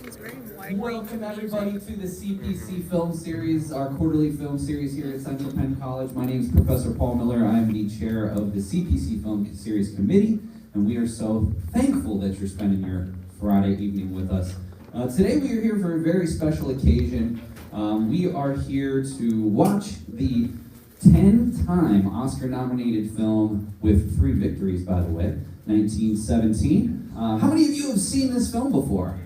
Welcome everybody to the CPC Film Series, our quarterly film series here at Central Penn College. My name is Professor Paul Miller. I am the chair of the CPC Film Series Committee, and we are so thankful that you're spending your Friday evening with us. Today we are here for a very special occasion. We are here to watch the 10-time Oscar-nominated film with 3 victories, by the way, 1917. How many of you have seen this film before?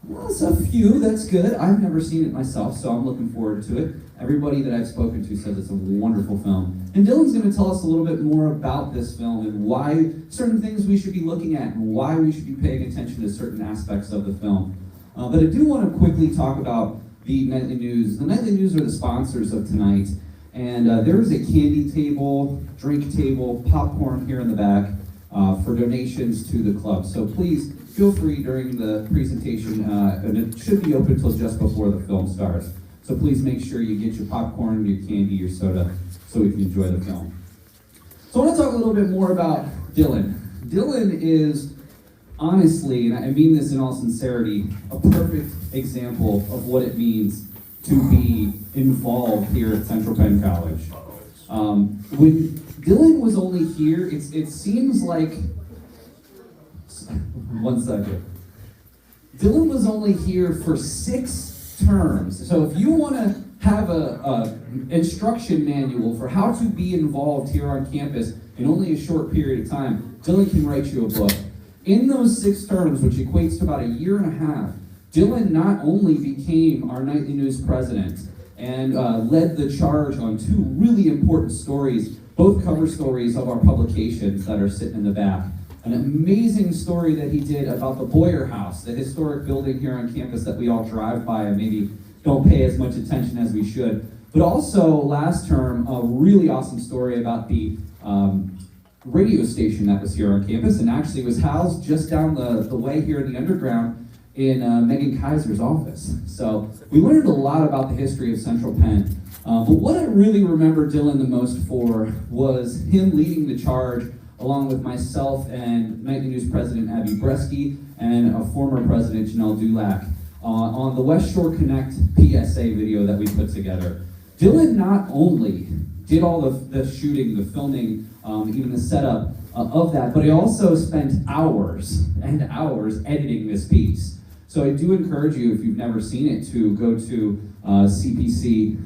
Well, it's a few, that's good. I've never seen it myself, so I'm looking forward to it. Everybody that I've spoken to says it's a wonderful film. And Dylan's going to tell us a little bit more about this film and why certain things we should be looking at and why we should be paying attention to certain aspects of the film. But I do want to quickly talk about the Nightly News. The Nightly News are the sponsors of tonight, and there is a candy table, drink table, popcorn here in the back for donations to the club. So please, feel free during the presentation, and it should be open until just before the film starts. So please make sure you get your popcorn, your candy, your soda, so we can enjoy the film. So I want to talk a little bit more about Dylan. Dylan is, honestly, and I mean this in all sincerity, a perfect example of what it means to be involved here at Central Penn College. When Dylan was only here, it seems like, one second. Dylan was only here for 6 terms. So if you want to have a instruction manual for how to be involved here on campus in only a short period of time, Dylan can write you a book. In those 6 terms, which equates to about a year and a half, Dylan not only became our Nightly News president and led the charge on 2 really important stories, both cover stories of our publications that are sitting in the back. An amazing story that he did about the Boyer House, the historic building here on campus that we all drive by and maybe don't pay as much attention as we should. But also, last term, a really awesome story about the radio station that was here on campus and actually was housed just down the way here in the underground in Megan Kaiser's office. So we learned a lot about the history of Central Penn. But what I really remember Dylan the most for was him leading the charge along with myself and Nightly News President Abby Bresky and a former President Janelle Dulac on the West Shore Connect PSA video that we put together. Dylan not only did all the shooting, the filming, even the setup of that, but he also spent hours and hours editing this piece. So I do encourage you, if you've never seen it, to go to CPC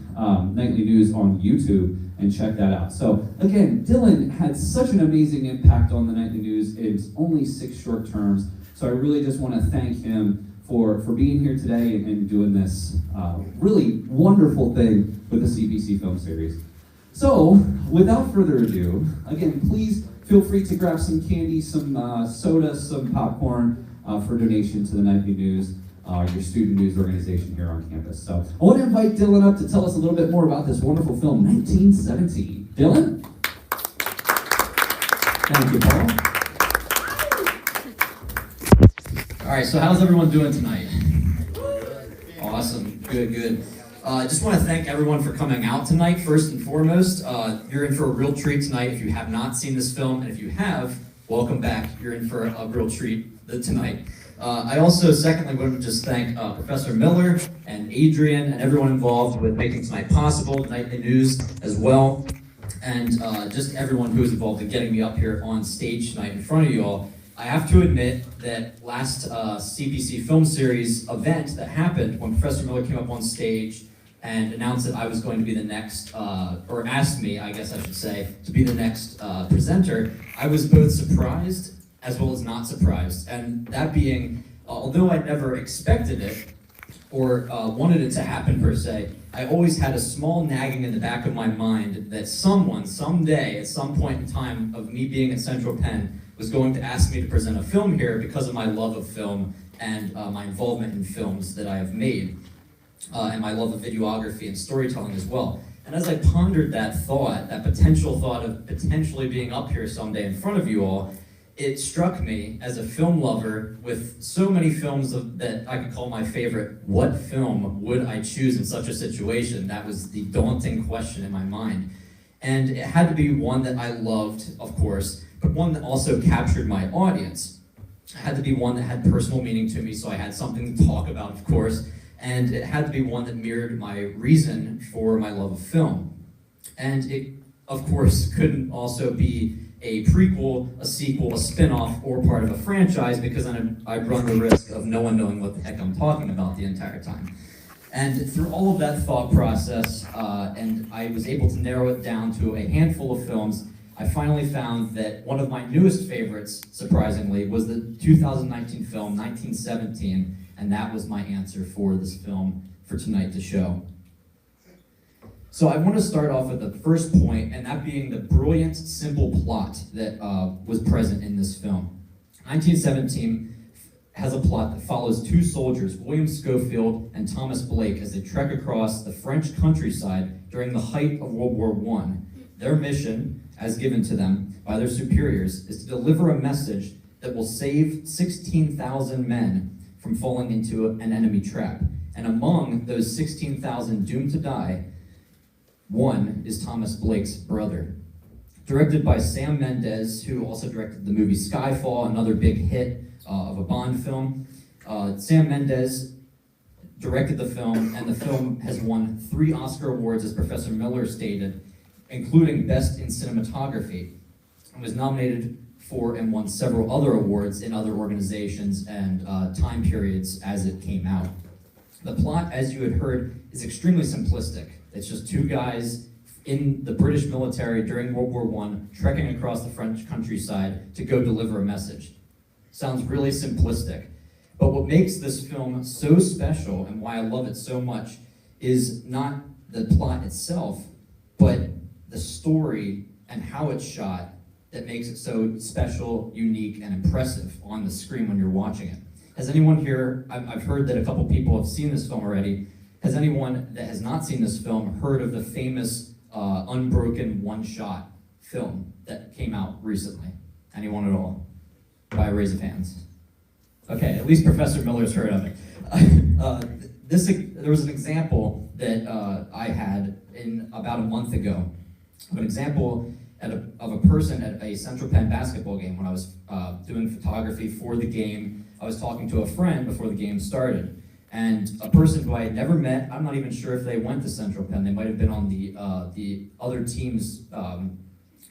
Nightly News on YouTube and check that out. So again, Dylan had such an amazing impact on the Nightly News in only 6 short terms. So I really just want to thank him for being here today and doing this really wonderful thing with the CPC Film Series. So without further ado, again, please feel free to grab some candy, some soda, some popcorn for donation to the Nightly News, your student news organization here on campus. So I want to invite Dylan up to tell us a little bit more about this wonderful film, 1917. Dylan? Thank you, Paul. All right, so how's everyone doing tonight? Awesome, good. I just want to thank everyone for coming out tonight, first and foremost. You're in for a real treat tonight if you have not seen this film, and if you have, welcome back. You're in for a real treat tonight. I also, secondly, want to just thank Professor Miller and Adrian and everyone involved with making tonight possible, Nightly News as well, and just everyone who was involved in getting me up here on stage tonight in front of you all. I have to admit that last CPC Film Series event that happened when Professor Miller came up on stage and announced that I was going to be the next, or asked me, I guess I should say, to be the next presenter, I was both surprised as well as not surprised. And that being, although I never expected it or wanted it to happen per se, I always had a small nagging in the back of my mind that someone, someday, at some point in time of me being at Central Penn, was going to ask me to present a film here because of my love of film and my involvement in films that I have made, and my love of videography and storytelling as well. And as I pondered that thought, that potential thought of potentially being up here someday in front of you all, it struck me as a film lover with so many films that I could call my favorite, what film would I choose in such a situation? That was the daunting question in my mind. And it had to be one that I loved, of course, but one that also captured my audience. It had to be one that had personal meaning to me, so I had something to talk about, of course, and it had to be one that mirrored my reason for my love of film. And it, of course, couldn't also be a prequel, a sequel, a spin-off, or part of a franchise, because then I'd run the risk of no one knowing what the heck I'm talking about the entire time. And through all of that thought process, and I was able to narrow it down to a handful of films, I finally found that one of my newest favorites, surprisingly, was the 2019 film 1917, and that was my answer for this film for tonight to show. So I want to start off with the first point, and that being the brilliant, simple plot that was present in this film. 1917 has a plot that follows two soldiers, William Schofield and Thomas Blake, as they trek across the French countryside during the height of World War I. Their mission, as given to them by their superiors, is to deliver a message that will save 16,000 men from falling into an enemy trap. And among those 16,000 doomed to die, one is Thomas Blake's brother. Directed by Sam Mendes, who also directed the movie Skyfall, another big hit of a Bond film. Sam Mendes directed the film, and the film has won 3 Oscar awards, as Professor Miller stated, including Best in Cinematography, and was nominated for and won several other awards in other organizations and time periods as it came out. The plot, as you had heard, is extremely simplistic. It's just two guys in the British military during World War I trekking across the French countryside to go deliver a message. Sounds really simplistic, but what makes this film so special and why I love it so much is not the plot itself, but the story and how it's shot that makes it so special, unique, and impressive on the screen when you're watching it. Has anyone here, I've heard that a couple people have seen this film already, has anyone that has not seen this film heard of the famous Unbroken one-shot film that came out recently? Anyone at all? By a raise of hands. Okay, at least Professor Miller's heard of it. There was an example that I had in about a month ago, an example of a person at a Central Penn basketball game when I was doing photography for the game. I was talking to a friend before the game started, and a person who I had never met. I'm not even sure if they went to Central Penn. They might have been on the other team's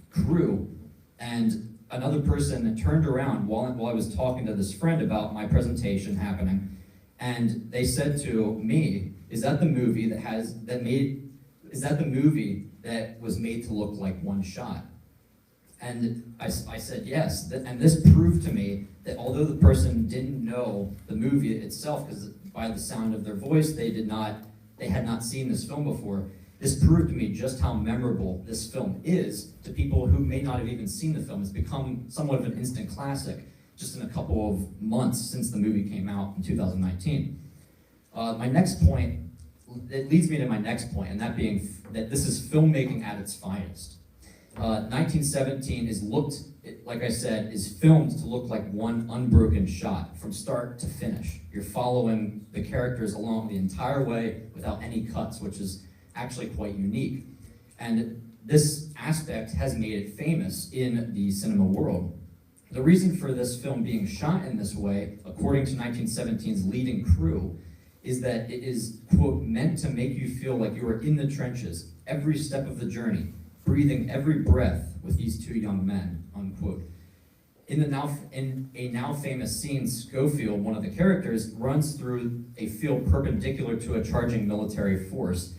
crew, and another person turned around while I was talking to this friend about my presentation happening, and they said to me, "Is that the movie that was made to look like one shot?" And I said yes, and this proved to me that although the person didn't know the movie itself, because by the sound of their voice they had not seen this film before, this proved to me just how memorable this film is to people who may not have even seen the film. It's become somewhat of an instant classic just in a couple of months since the movie came out in 2019. My next point, it leads me to my next point, and that being that this is filmmaking at its finest. 1917 like I said, is filmed to look like one unbroken shot from start to finish. You're following the characters along the entire way without any cuts, which is actually quite unique. And this aspect has made it famous in the cinema world. The reason for this film being shot in this way, according to 1917's leading crew, is that it is, quote, meant to make you feel like you are in the trenches, every step of the journey, breathing every breath with these two young men, unquote. In a now famous scene, Schofield, one of the characters, runs through a field perpendicular to a charging military force,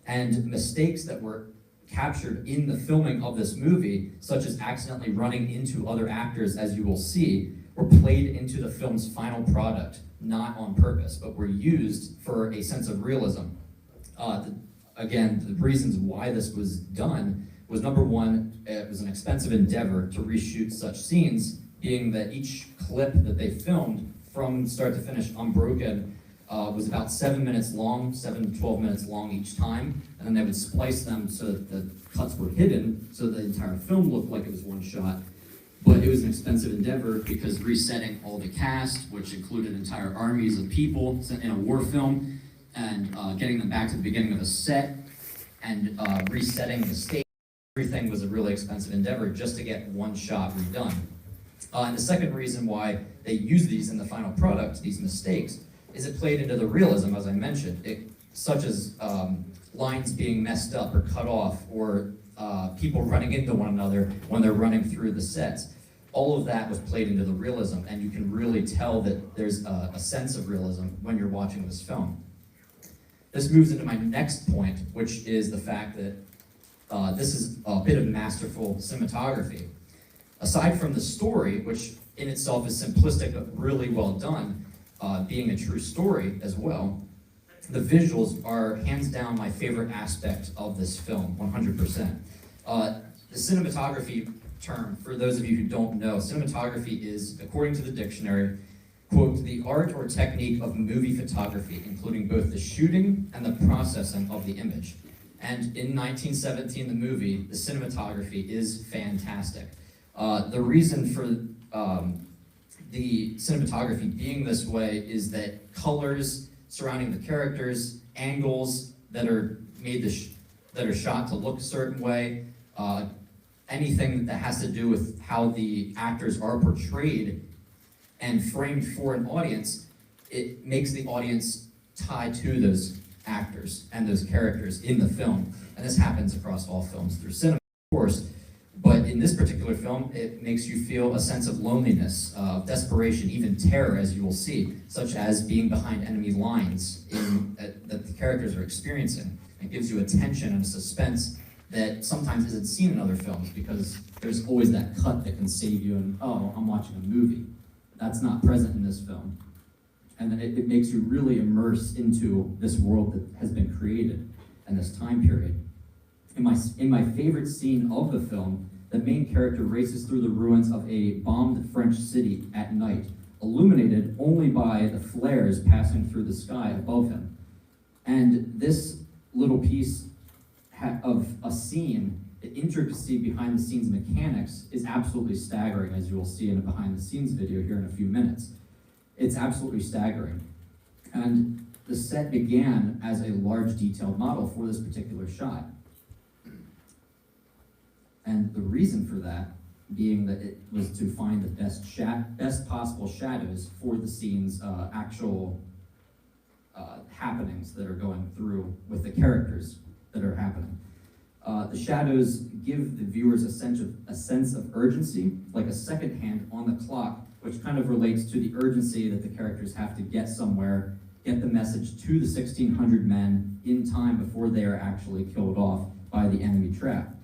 and mistakes that were captured in the filming of this movie, such as accidentally running into other actors, as you will see, were played into the film's final product, not on purpose, but were used for a sense of realism. Again, the reasons why this was done was, number one, it was an expensive endeavor to reshoot such scenes, being that each clip that they filmed from start to finish unbroken was about 7 minutes long, 7 to 12 minutes long each time, and then they would splice them so that the cuts were hidden, so the entire film looked like it was one shot. But it was an expensive endeavor because resetting all the cast, which included entire armies of people in a war film, and getting them back to the beginning of a set, and resetting the stage, everything was a really expensive endeavor just to get one shot redone. And the second reason why they use these in the final product, these mistakes, is it played into the realism, as I mentioned, such as lines being messed up or cut off, or people running into one another when they're running through the sets. All of that was played into the realism, and you can really tell that there's a sense of realism when you're watching this film. This moves into my next point, which is the fact that this is a bit of masterful cinematography. Aside from the story, which in itself is simplistic but really well done, being a true story as well, the visuals are hands down my favorite aspect of this film, 100%. The cinematography term, for those of you who don't know, cinematography is, according to the dictionary, quote, the art or technique of movie photography, including both the shooting and the processing of the image. And in 1917, the movie, the cinematography is fantastic. The reason for the cinematography being this way is that colors surrounding the characters, angles that are made that are shot to look a certain way, anything that has to do with how the actors are portrayed and framed for an audience, it makes the audience tie to those actors and those characters in the film. And this happens across all films through cinema, of course. But in this particular film, it makes you feel a sense of loneliness, desperation, even terror, as you will see, such as being behind enemy lines that the characters are experiencing. It gives you a tension and a suspense that sometimes isn't seen in other films, because there's always that cut that can save you and, oh, I'm watching a movie. That's not present in this film. And then it makes you really immerse into this world that has been created and this time period. In my favorite scene of the film, the main character races through the ruins of a bombed French city at night, illuminated only by the flares passing through the sky above him. And this little piece of a scene, the intricacy behind the scenes mechanics is absolutely staggering, as you will see in a behind the scenes video here in a few minutes. It's absolutely staggering. And the set began as a large detailed model for this particular shot. And the reason for that being that it was to find the best possible shadows for the scene's actual happenings that are going through with the characters that are happening. The shadows give the viewers a sense of urgency, like a second hand on the clock, which kind of relates to the urgency that the characters have to get somewhere, get the message to the 1,600 men in time before they are actually killed off by the enemy trap.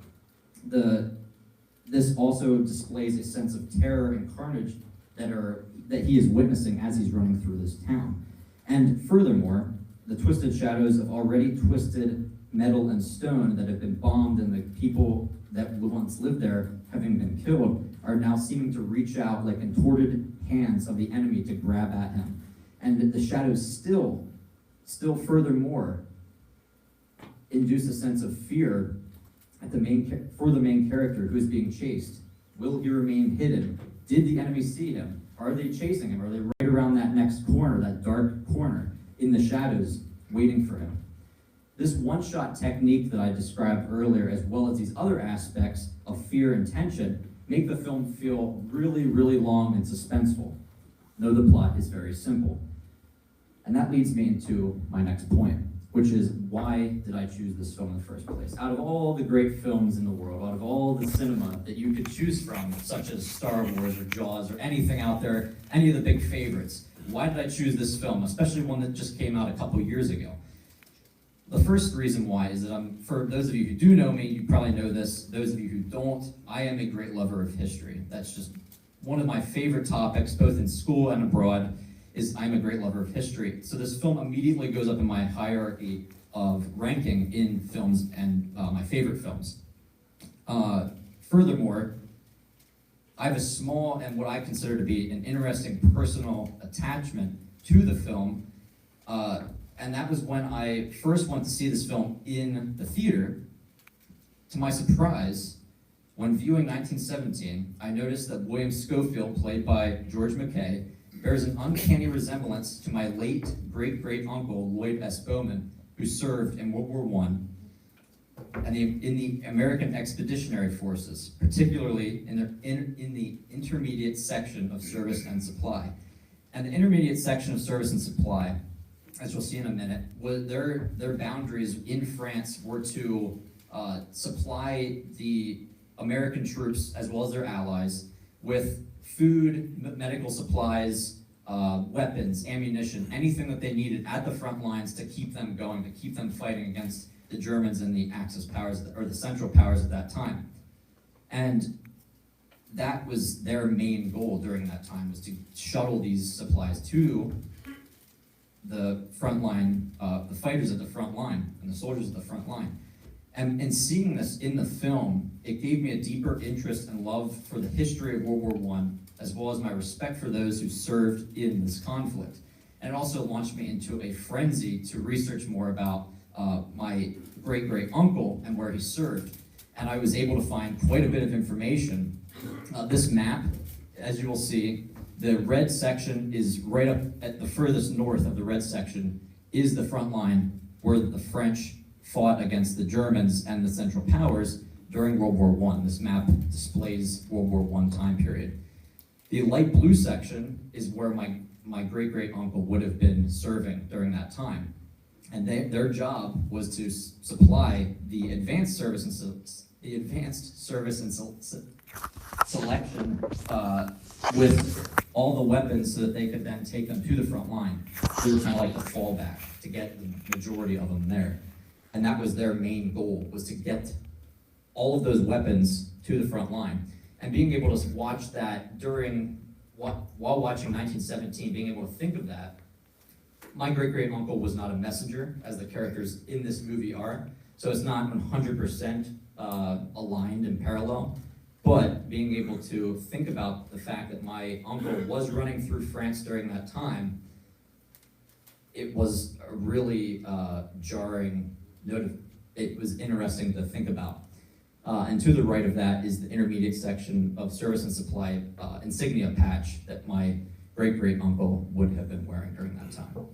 This also displays a sense of terror and carnage that he is witnessing as he's running through this town. And furthermore, the twisted shadows of already twisted metal and stone that have been bombed, and the people that once lived there, having been killed, are now seeming to reach out like contorted hands of the enemy to grab at him. And the shadows still furthermore induce a sense of fear for the main character who is being chased. Will he remain hidden? Did the enemy see him? Are they chasing him? Are they right around that next corner, that dark corner in the shadows, waiting for him? This one-shot technique that I described earlier, as well as these other aspects of fear and tension, make the film feel really, really long and suspenseful, though the plot is very simple. And that leads me into my next point, which is, why did I choose this film in the first place? Out of all the great films in the world, out of all the cinema that you could choose from, such as Star Wars or Jaws or anything out there, any of the big favorites, why did I choose this film, especially one that just came out a couple years ago? The first reason why is that for those of you who do know me, you probably know this. Those of you who don't, I am a great lover of history. That's just one of my favorite topics, both in school and abroad, is I'm a great lover of history. So this film immediately goes up in my hierarchy of ranking in films and my favorite films. Furthermore, I have a small and what I consider to be an interesting personal attachment to the film. And that was when I first went to see this film in the theater. To my surprise, when viewing 1917, I noticed that William Schofield, played by George McKay, bears an uncanny resemblance to my late great-great-uncle, Lloyd S. Bowman, who served in World War I and in the American Expeditionary Forces, particularly in the intermediate section of service and supply. And the intermediate section of service and supply, as you'll see in a minute, their boundaries in France were to supply the American troops, as well as their allies, with food, medical supplies, weapons, ammunition, anything that they needed at the front lines to keep them going, to keep them fighting against the Germans and the Axis powers, or the Central powers at that time. And that was their main goal during that time, was to shuttle these supplies to the front line, the fighters at the front line, and the soldiers at the front line. And seeing this in the film, it gave me a deeper interest and love for the history of World War I, as well as my respect for those who served in this conflict. And it also launched me into a frenzy to research more about my great-great-uncle and where he served. And I was able to find quite a bit of information. This map, as you will see, the red section is right up at the furthest north of the red section is the front line where the French fought against the Germans and the Central powers during World War I. This map displays World War I time period. The light blue section is where my great-great-uncle would have been serving during that time. And their job was to supply the advanced service and selection with all the weapons so that they could then take them to the front line. They were kind of like the fallback to get the majority of them there. And that was their main goal, was to get all of those weapons to the front line. And being able to watch that while watching 1917, being able to think of that, my great-great-uncle was not a messenger, as the characters in this movie are, so it's not 100% aligned and parallel, but being able to think about the fact that my uncle was running through France during that time, it was a really jarring note. It was interesting to think about. And to the right of that is the intermediate section of service and supply insignia patch that my great-great-uncle would have been wearing during that time.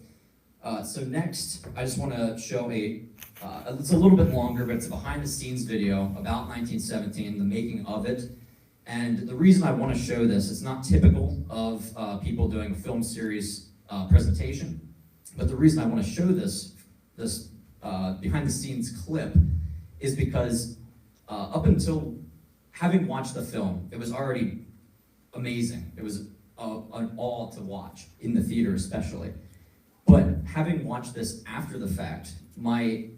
So next, I just want to show it's a little bit longer, but it's a behind-the-scenes video about 1917, the making of it. And the reason I want to show this, it's not typical of people doing a film series presentation, but the reason I want to show this behind-the-scenes clip is because up until having watched the film, it was already amazing. It was an awe to watch, in the theater especially. But having watched this after the fact, my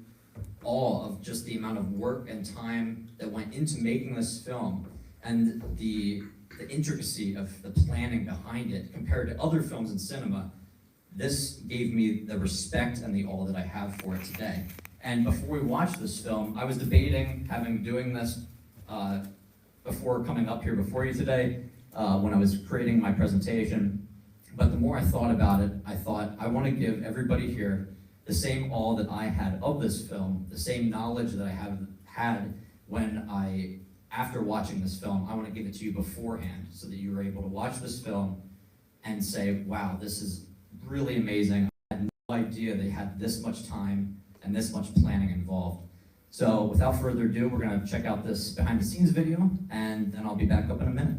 awe of just the amount of work and time that went into making this film and the intricacy of the planning behind it compared to other films in cinema, this gave me the respect and the awe that I have for it today. And before we watched this film, I was debating doing this before coming up here before you today, when I was creating my presentation. But the more I thought about it, I thought I want to give everybody here the same awe that I had of this film, the same knowledge that I have had after watching this film. I want to give it to you beforehand so that you were able to watch this film and say, wow, this is really amazing. I had no idea they had this much time and this much planning involved. So without further ado, we're going to check out this behind the scenes video, and then I'll be back up in a minute.